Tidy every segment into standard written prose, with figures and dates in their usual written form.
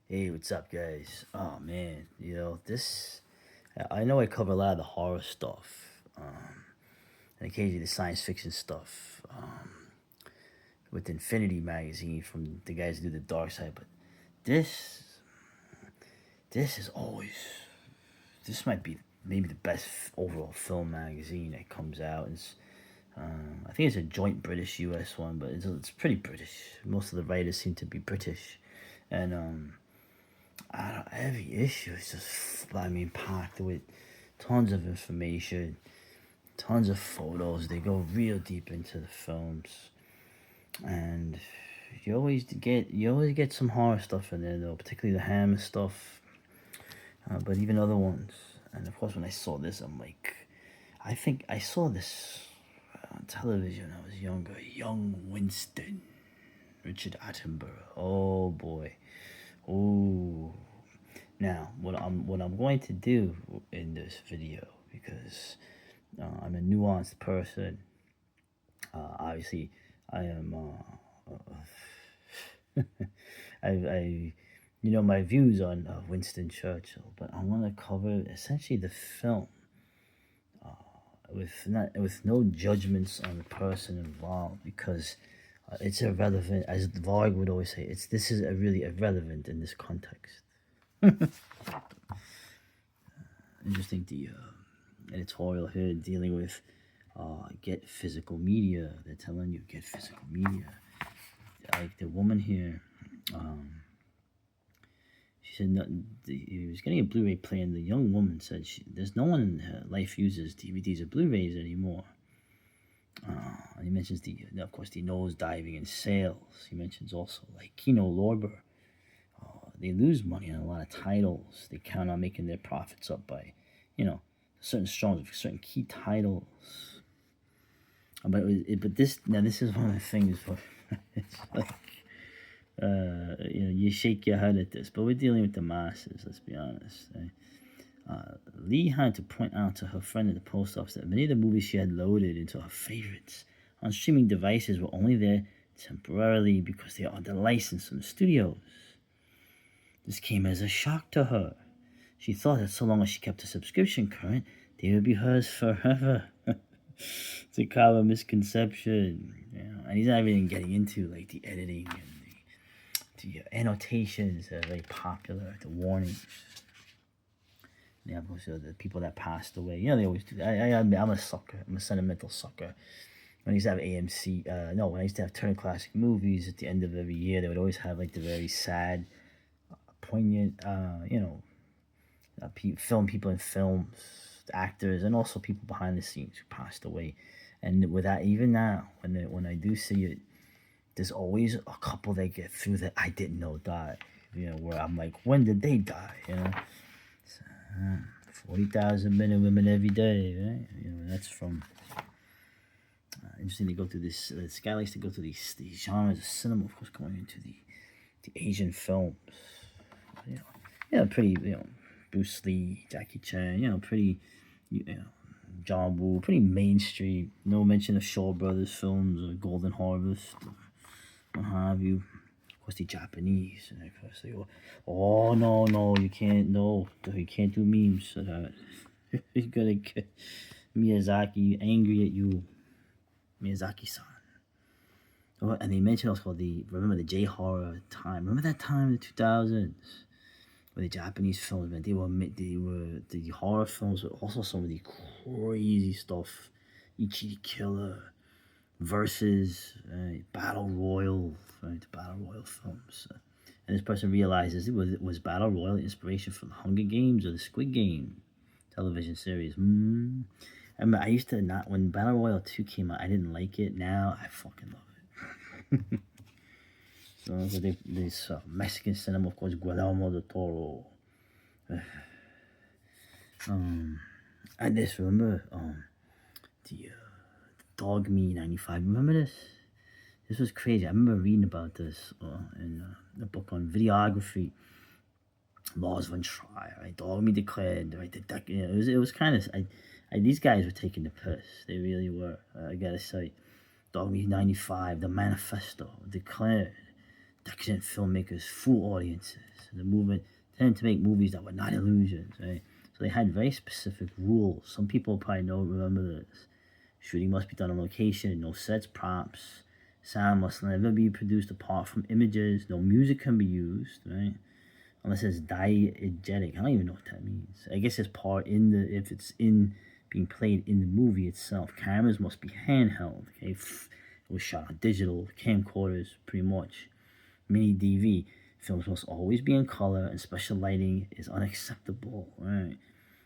Hey, what's up, guys? Oh man, I know I cover a lot of the horror stuff, and occasionally the science fiction stuff, with Infinity magazine from the guys who do the Dark Side. But this, this is always, this might be maybe the best overall film magazine that comes out. I think it's a joint British-U.S. one, but it's pretty British. Most of the writers seem to be British, and I don't, every issue is just, packed with tons of information, tons of photos. They go real deep into the films, and you always get some horror stuff in there though, particularly the Hammer stuff, but even other ones. And of course, when I saw this, I'm like, I think I saw this on television when I was younger. Young Winston, Richard Attenborough. Oh boy. Oh, now, what I'm going to do in this video, because I'm a nuanced person. Obviously, I am. I my views on Winston Churchill, but I want to cover essentially the film with no judgments on the person involved, because it's irrelevant. As Varg would always say, this is really irrelevant in this context. Interesting, the editorial here dealing with get physical media. They're telling you get physical media. Like the woman here, um, she said he was getting a Blu-ray player, and the young woman said there's no one in her life uses DVDs or Blu-rays anymore. And he mentions of course, the nose diving in sales. He mentions also like Kino Lorber. They lose money on a lot of titles. They count on making their profits up by, certain strong, certain key titles. But this is one of the things where it's like, you shake your head at this. But we're dealing with the masses. Let's be honest. Lee had to point out to her friend at the post office that many of the movies she had loaded into her favorites on streaming devices were only there temporarily because they are under license from the studios. This came as a shock to her. She thought that so long as she kept her subscription current, they would be hers forever. It's a common misconception, and he's not even getting into like the editing and the annotations that are very popular, the warnings. Yeah, also the people that passed away. They always do that. I'm a sucker. I'm a sentimental sucker. When I used to have AMC, no, when I used to have Turner Classic Movies at the end of every year, they would always have like the very sad, poignant, film people in films, actors, and also people behind the scenes who passed away. And with that, even now, when I do see it, there's always a couple that get through that I didn't know died. Where I'm like, when did they die? 40,000 men and women every day, right? That's from. Interesting to go through this. This guy likes to go through these genres of cinema, of course, going into the Asian films. Pretty, Bruce Lee, Jackie Chan, pretty, John Woo, pretty mainstream. No mention of Shaw Brothers films or Golden Harvest, or what have you. Of course, the Japanese, and of course they go, oh no, you can't, no, you can't do memes for that. You're gonna get Miyazaki angry at you, Miyazaki-san. Oh, and they mentioned also remember the J horror time. Remember that time in the 2000s? Where the Japanese films, man, they were the horror films, but also some of the crazy stuff. Ichi the Killer, Versus, Battle Royal, right? The Battle Royal films. And this person realizes was Battle Royal inspiration from the Hunger Games or the Squid Game television series. I remember I used to not, when Battle Royale 2 came out, I didn't like it. Now I fucking love it. So this Mexican cinema, of course, Guillermo del Toro. I just remember the Dog Me 95. Remember this? This was crazy. I remember reading about this in the book on videography, Laws von Trier, right? Dog Me declared, right? It was kind of, these guys were taking the piss. They really were. I gotta say, Dog Me 95, the manifesto declared decadent filmmakers fool audiences. The movement tended to make movies that were not illusions, right? So they had very specific rules. Some people probably remember this. Shooting must be done on location, no sets, props. Sound must never be produced apart from images. No music can be used, right? Unless it's diegetic. I don't even know what that means. I guess it's if it's in being played in the movie itself. Cameras must be handheld, okay? It was shot on digital camcorders, pretty much. Mini DV. Films must always be in color, and special lighting is unacceptable, right?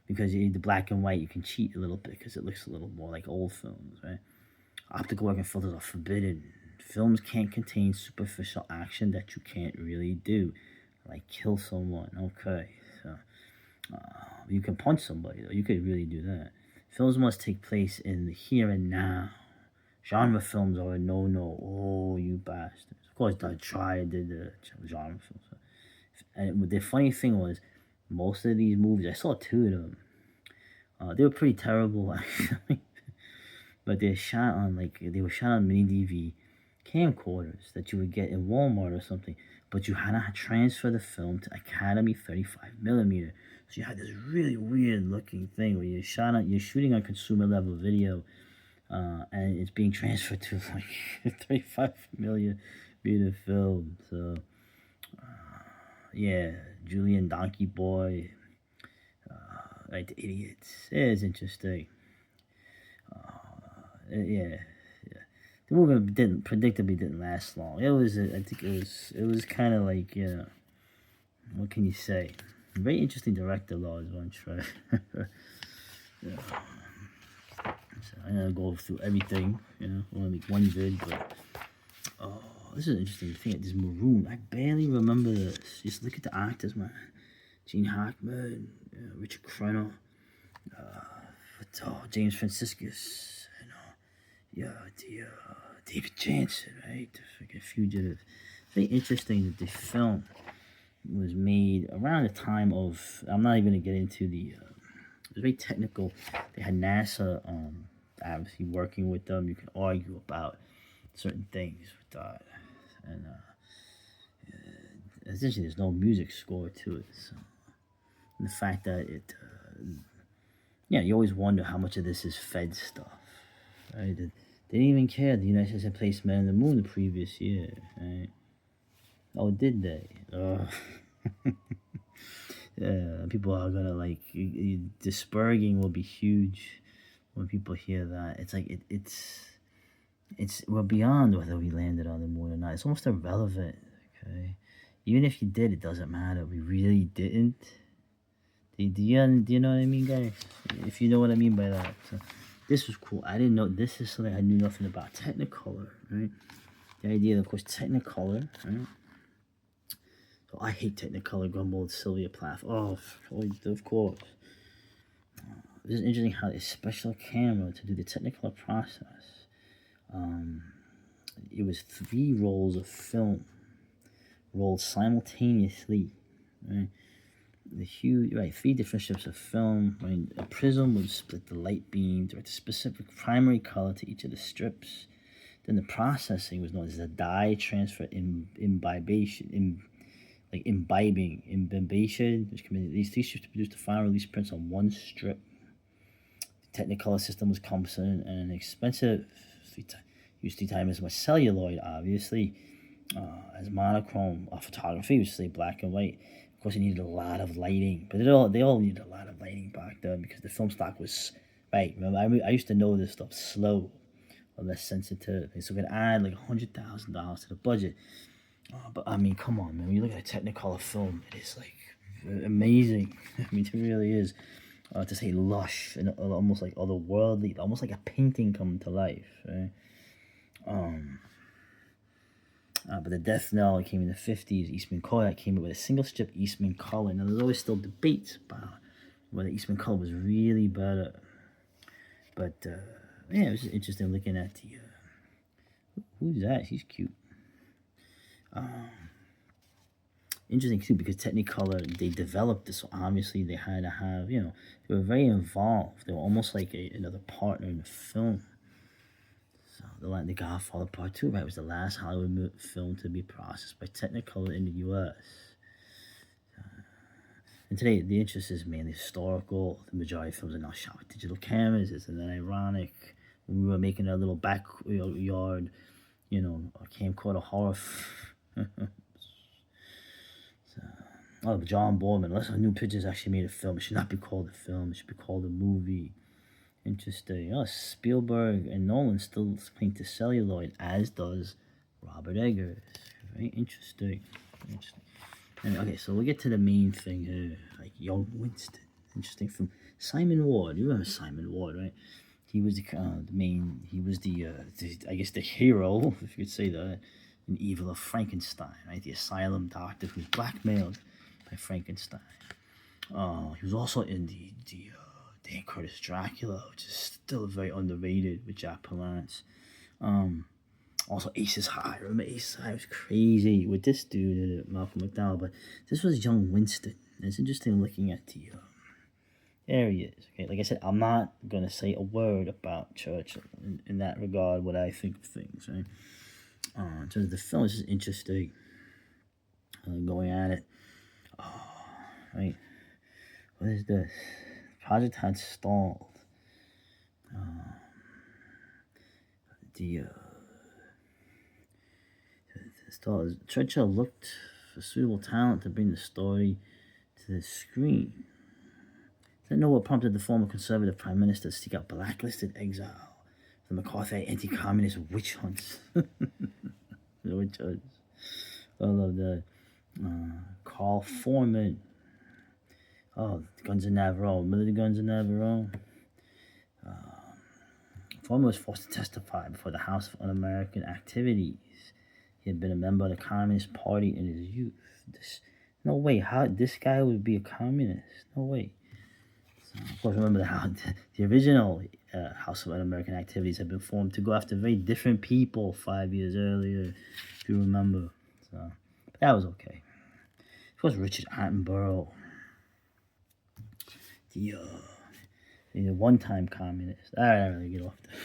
Because the black and white, you can cheat a little bit because it looks a little more like old films, right? Optical working filters are forbidden. Films can't contain superficial action that you can't really do, like kill someone. Okay, so you can punch somebody, though. You could really do that. Films must take place in the here and now. Genre films are a no-no. Oh, you bastards. Of course, I tried the genre films. And the funny thing was, most of these movies, I saw 2 of them. They were pretty terrible, actually. But they were shot on mini DV camcorders that you would get in Walmart or something. But you had to transfer the film to Academy 35mm. So you had this really weird looking thing where you're shooting on consumer level video, and it's being transferred to like 35mm film. So yeah, Julian Donkey Boy, like the idiots. It is interesting. Yeah. The movie predictably didn't last long. I think it was kind of like, what can you say? Very interesting director, though, is one try. Yeah. So I'm gonna go through everything, I want to make one vid, but this is an interesting thing. This Maroon, I barely remember this. Just look at the actors, man. Gene Hackman, Richard Crenna, James Franciscus, David Jansen, right? The freaking Fugitive. It's very interesting that the film was made around the time of. I'm not even gonna get into the. It was very technical. They had NASA, obviously working with them. You can argue about certain things with that, and essentially there's no music score to it. So, and the fact that it, you always wonder how much of this is Fed stuff, right? They didn't even care. The United States had placed man on the moon the previous year, right? Oh, did they? Yeah, people are gonna disparaging will be huge when people hear that. It's like we're beyond whether we landed on the moon or not. It's almost irrelevant. Okay, even if you did, it doesn't matter. We really didn't. Do you know what I mean, guys? If you know what I mean by that. So, this was cool. I didn't know. This is something I knew nothing about. Technicolor, right? The idea, of course, Technicolor, right? So I hate Technicolor, grumbled Sylvia Plath. Oh, of course. This is interesting how a special camera to do the Technicolor process. It was 3 rolls of film rolled simultaneously, right? 3 different strips of film. Right? A prism would split the light beam direct a specific primary color to each of the strips. Then the processing was known as the dye transfer imbibation, which committed these 3 strips to produce the final release prints on 1 strip. The Technicolor system was cumbersome and expensive. Used 3 times as much celluloid, obviously, as monochrome photography, which is black and white. Of course, it needed a lot of lighting, but they all needed a lot of lighting back then because the film stock was right. Remember, I used to know this stuff slow or less sensitive, and so we could add like $100,000 to the budget. But I mean, come on, man! When you look at a Technicolor film, it is like amazing. I mean, it really is. To say lush and almost like otherworldly, almost like a painting coming to life, right? But the Death Knell came in the 50s. Eastman Kodak came up with a single strip Eastman color. Now, there's always still debates about whether Eastman color was really better. But, it was just interesting looking at the... who's that? She's cute. Interesting, too, because Technicolor, they developed this. So obviously, they had to have, they were very involved. They were almost like another partner in the film. So the Godfather Part 2, right, was the last Hollywood film to be processed by Technicolor in the U.S. And today, the interest is mainly historical. The majority of films are now shot with digital cameras. Isn't that ironic? When we were making a little backyard, camcorder horror. So, John Borman. Unless a new pictures actually made a film, it should not be called a film. It should be called a movie. Interesting. Spielberg and Nolan still cling to celluloid, as does Robert Eggers. Very interesting. And, okay, so we'll get to the main thing here, like young Winston. Interesting from Simon Ward. You remember Simon Ward, right? He was the main. He was I guess the hero, if you could say that, in Evil of Frankenstein, right? The asylum doctor who's blackmailed by Frankenstein. He was also in the Dan Curtis Dracula, which is still very underrated with Jack Palance. Also Aces High. Remember Aces High was crazy with this dude, Malcolm McDowell, but this was young Winston. And it's interesting looking at the there he is. Okay, like I said, I'm not gonna say a word about Churchill in that regard. What I think of things, right? In terms of the film, it's just interesting. Going at it. Right. What is this? The project had stalled. Churchill looked for suitable talent to bring the story to the screen. Didn't know what prompted the former conservative prime minister to seek out blacklisted exile for the McCarthy anti-communist witch hunts. The witch hunts. I love that. Carl Foreman. Guns of Navarone. Remember the Guns of Navarone? Foreman was forced to testify before the House of Un-American Activities. He had been a member of the Communist Party in his youth. No way. How this guy would be a communist? No way. So, of course, remember how the original House of Un-American Activities had been formed to go after very different people 5 years earlier, if you remember. So, but that was okay. Of course, Richard Attenborough, the one-time communist. All right, I really get off there.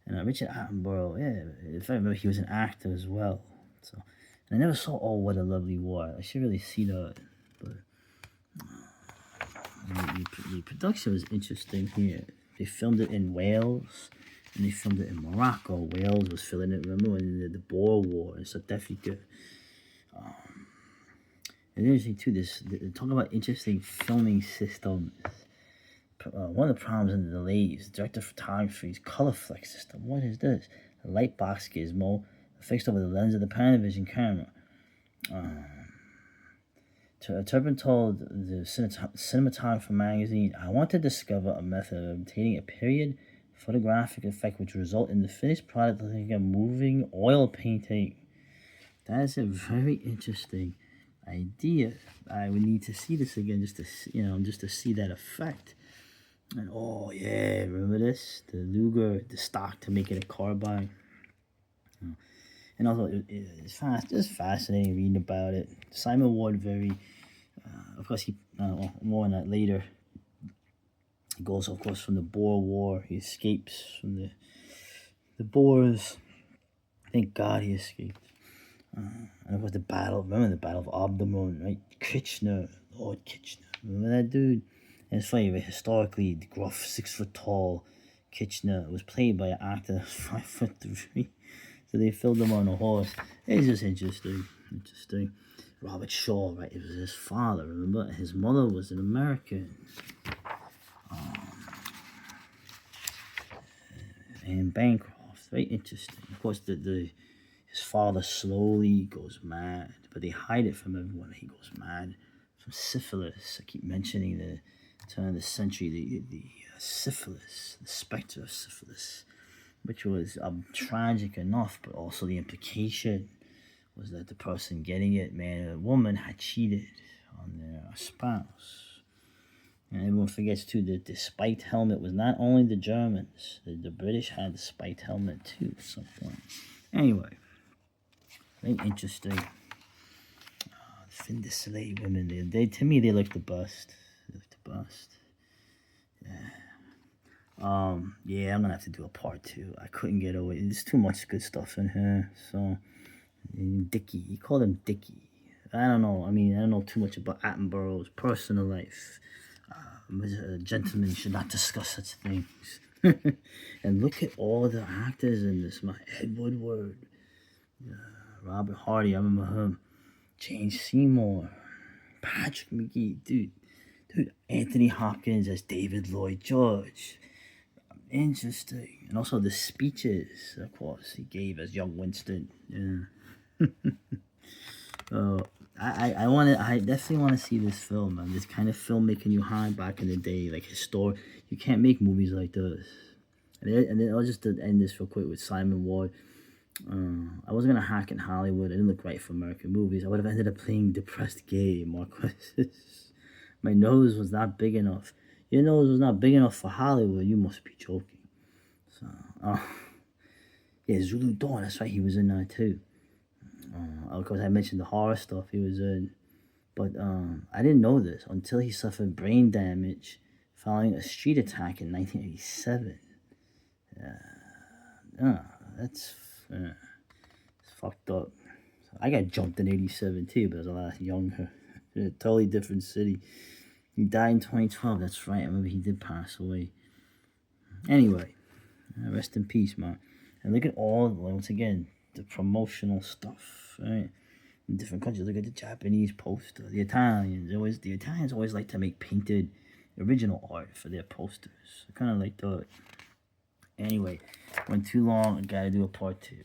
And Richard Attenborough, yeah, if I remember, he was an actor as well. So, and I never saw Oh, What a Lovely War. I should really see that. But the production was interesting here. They filmed it in Wales, and they filmed it in Morocco. Wales was filming it, remember, in the Boer War, and South Africa. And interesting too, talk about interesting filming systems. One of the problems in the delays, director photography's color flex system. What is this? A light box gizmo fixed over the lens of the Panavision camera. Turpin told the Cinematographer magazine, "I want to discover a method of obtaining a period photographic effect which result in the finished product looking like a moving oil painting." That is a very interesting idea. I would need to see this again just to see that effect. And oh yeah, remember this? The Luger, the stock to make it a carbine. And also, it's fascinating reading about it. Simon Ward, of course, he more on that later. He goes, of course, from the Boer War. He escapes from the Boers. Thank God he escaped. And of course, remember the Battle of Omdurman, right? Lord Kitchener. Remember that dude? And it's funny, but historically, the gruff, 6 foot tall Kitchener was played by an actor 5'3". So they filmed him on a horse. It's just interesting. Robert Shaw, right? It was his father, remember? His mother was an American. And Bancroft, very interesting. Of course, his father slowly goes mad, but they hide it from everyone. He goes mad from syphilis. I keep mentioning the turn of the century, the syphilis, the specter of syphilis, which was tragic enough, but also the implication was that the person getting it, man or woman, had cheated on their spouse. And everyone forgets too that the spiked helmet was not only the Germans, the British had the spiked helmet too at some point. Anyway, very interesting. The fin de soleil women, they to me, they look the best. Yeah. Yeah, I'm gonna have to do a part two. I couldn't get away. There's too much good stuff in here. So, and Dickie, he called him Dickie. I don't know. I mean, I don't know too much about Attenborough's personal life. A gentleman should not discuss such things. And look at all the actors in this. My Ed Woodward, Robert Hardy, I remember him. Jane Seymour, Patrick McGee, dude, Anthony Hopkins as David Lloyd George. Interesting. And also the speeches, of course, he gave as young Winston. Yeah. uh, I definitely want to see this film, man. This kind of filmmaking you had back in the day, like historic. You can't make movies like this. And then I'll just end this real quick with Simon Ward. I wasn't gonna hack in Hollywood. I didn't look right for American movies. I would have ended up playing depressed gay Marquis. My nose was not big enough. Your nose was not big enough for Hollywood. You must be joking. So, yeah, Zulu Dawn. That's right. He was in that too. Of course, I mentioned the horror stuff he was in, but I didn't know this until he suffered brain damage following a street attack in 1987. That's it's fucked up. I got jumped in 87 too, but I was a lot younger. In a totally different city. He died in 2012. That's right. I remember he did pass away. Anyway, rest in peace, man. And look at all, once again, the promotional stuff, right? In different countries, look at the Japanese poster. The Italians always like to make painted original art for their posters. I kind of like that. Anyway, went too long. I gotta do a part two.